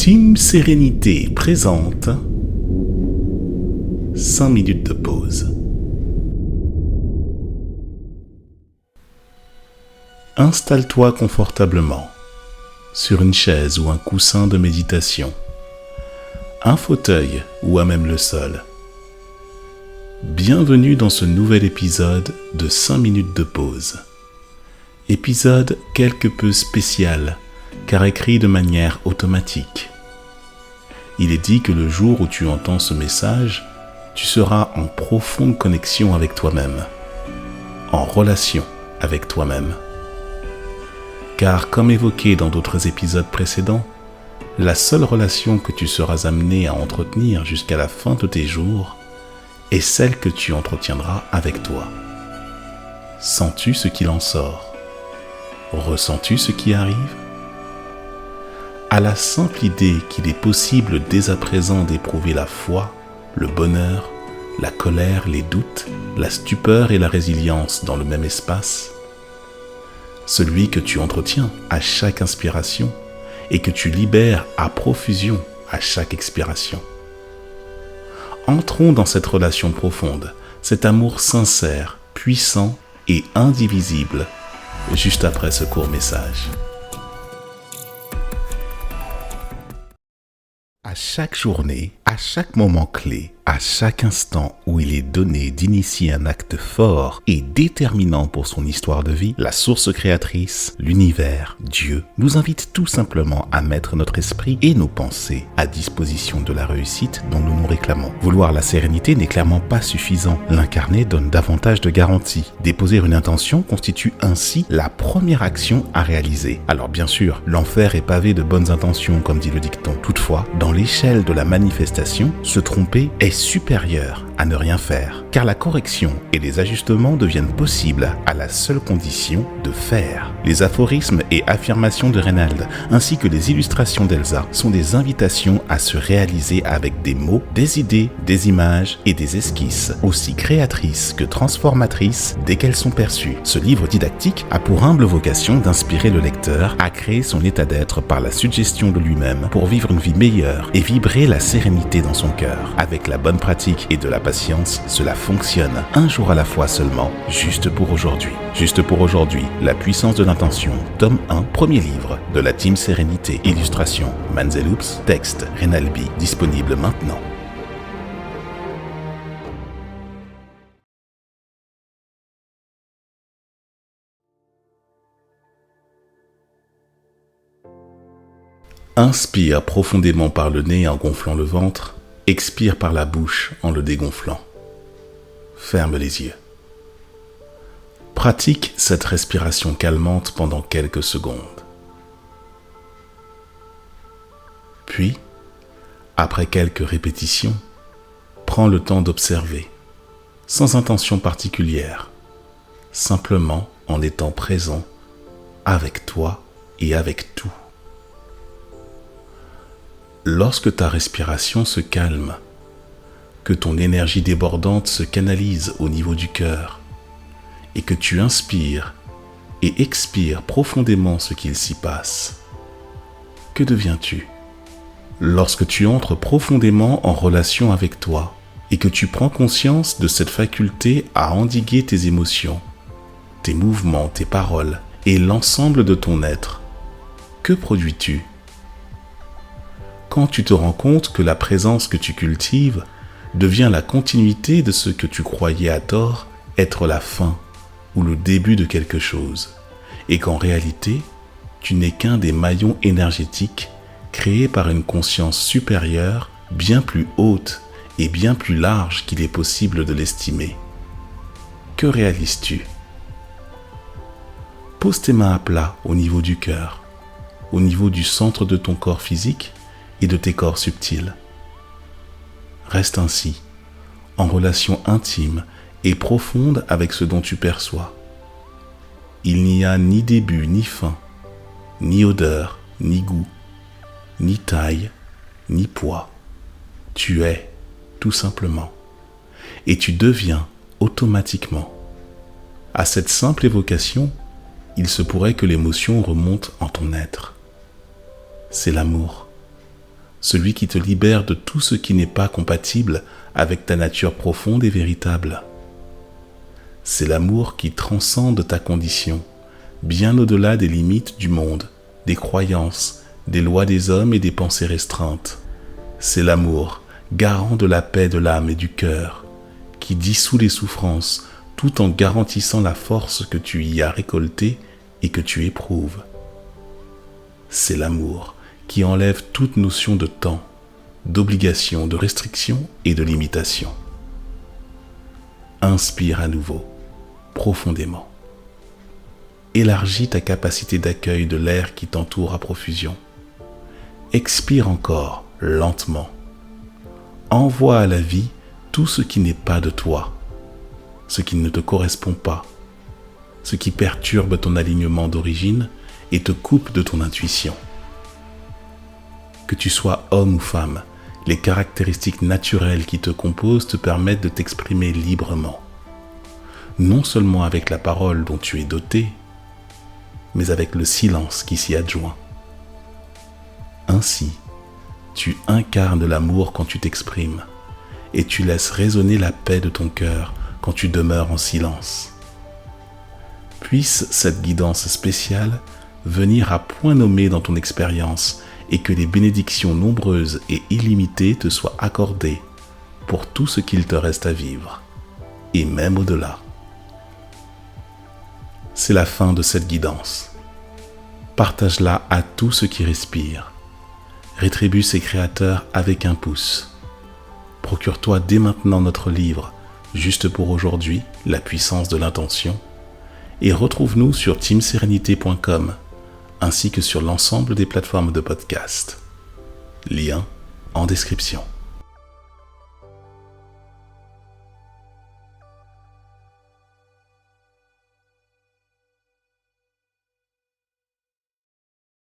Team Sérénité présente 5 minutes de pause. Installe-toi confortablement sur une chaise ou un coussin de méditation, un fauteuil ou à même le sol. Bienvenue dans ce nouvel épisode de 5 minutes de pause. Épisode quelque peu spécial, car écrit de manière automatique. Il est dit que le jour où tu entends ce message, tu seras en profonde connexion avec toi-même, en relation avec toi-même. Car comme évoqué dans d'autres épisodes précédents, la seule relation que tu seras amené à entretenir jusqu'à la fin de tes jours est celle que tu entretiendras avec toi. Sens-tu ce qu'il en sort ? Ressens-tu ce qui arrive ? À la simple idée qu'il est possible dès à présent d'éprouver la foi, le bonheur, la colère, les doutes, la stupeur et la résilience dans le même espace, celui que tu entretiens à chaque inspiration et que tu libères à profusion à chaque expiration. Entrons dans cette relation profonde, cet amour sincère, puissant et indivisible, juste après ce court message. À chaque journée, à chaque moment clé, à chaque instant où il est donné d'initier un acte fort et déterminant pour son histoire de vie, la source créatrice, l'univers, Dieu, nous invite tout simplement à mettre notre esprit et nos pensées à disposition de la réussite dont nous nous réclamons. Vouloir la sérénité n'est clairement pas suffisant. L'incarner donne davantage de garanties. Déposer une intention constitue ainsi la première action à réaliser. Alors bien sûr, l'enfer est pavé de bonnes intentions, comme dit le dicton. Toutefois, dans l'échelle de la manifestation, se tromper est supérieur à ne rien faire, car la correction et les ajustements deviennent possibles à la seule condition de faire. Les aphorismes et affirmations de Reynald, ainsi que les illustrations d'Elsa, sont des invitations à se réaliser avec des mots, des idées, des images et des esquisses, aussi créatrices que transformatrices dès qu'elles sont perçues. Ce livre didactique a pour humble vocation d'inspirer le lecteur à créer son état d'être par la suggestion de lui-même pour vivre une vie meilleure et vibrer la sérénité dans son cœur. Avec la bonne pratique et de la patience, cela fonctionne un jour à la fois seulement, juste pour aujourd'hui. Juste pour aujourd'hui, La puissance de l'intention, tome 1, premier livre de la Team Sérénité, illustration Manzeloups, texte Renalbi, disponible maintenant. Inspire profondément par le nez en gonflant le ventre. Expire par la bouche en le dégonflant. Ferme les yeux. Pratique cette respiration calmante pendant quelques secondes. Puis, après quelques répétitions, prends le temps d'observer, sans intention particulière, simplement en étant présent avec toi et avec tout. Lorsque ta respiration se calme, que ton énergie débordante se canalise au niveau du cœur et que tu inspires et expires profondément ce qu'il s'y passe, que deviens-tu ? Lorsque tu entres profondément en relation avec toi et que tu prends conscience de cette faculté à endiguer tes émotions, tes mouvements, tes paroles et l'ensemble de ton être, que produis-tu ? Quand tu te rends compte que la présence que tu cultives devient la continuité de ce que tu croyais à tort être la fin ou le début de quelque chose, et qu'en réalité, tu n'es qu'un des maillons énergétiques créés par une conscience supérieure bien plus haute et bien plus large qu'il est possible de l'estimer. Que réalises-tu ? Pose tes mains à plat au niveau du cœur, au niveau du centre de ton corps physique et de tes corps subtils. Reste ainsi, en relation intime et profonde avec ce dont tu perçois. Il n'y a ni début ni fin, ni odeur, ni goût, ni taille, ni poids. Tu es, tout simplement, et tu deviens automatiquement. À cette simple évocation, il se pourrait que l'émotion remonte en ton être. C'est l'amour. celui qui te libère de tout ce qui n'est pas compatible avec ta nature profonde et véritable. C'est l'amour qui transcende ta condition, bien au-delà des limites du monde, des croyances, des lois des hommes et des pensées restreintes. C'est l'amour, garant de la paix de l'âme et du cœur, qui dissout les souffrances tout en garantissant la force que tu y as récoltée et que tu éprouves. C'est l'amour qui enlève toute notion de temps, d'obligation, de restriction et de limitation. Inspire à nouveau, profondément. Élargis ta capacité d'accueil de l'air qui t'entoure à profusion. Expire encore, lentement. Envoie à la vie tout ce qui n'est pas de toi, ce qui ne te correspond pas, ce qui perturbe ton alignement d'origine et te coupe de ton intuition. Que tu sois homme ou femme, les caractéristiques naturelles qui te composent te permettent de t'exprimer librement. Non seulement avec la parole dont tu es doté, mais avec le silence qui s'y adjoint. Ainsi, tu incarnes l'amour quand tu t'exprimes et tu laisses résonner la paix de ton cœur quand tu demeures en silence. Puisse cette guidance spéciale venir à point nommé dans ton expérience et que les bénédictions nombreuses et illimitées te soient accordées pour tout ce qu'il te reste à vivre, et même au-delà. C'est la fin de cette guidance. Partage-la à tout ce qui respire. Rétribue ses créateurs avec un pouce. Procure-toi dès maintenant notre livre « Juste pour aujourd'hui, la puissance de l'intention » et retrouve-nous sur teamserenité.com ainsi que sur l'ensemble des plateformes de podcast. Lien en description.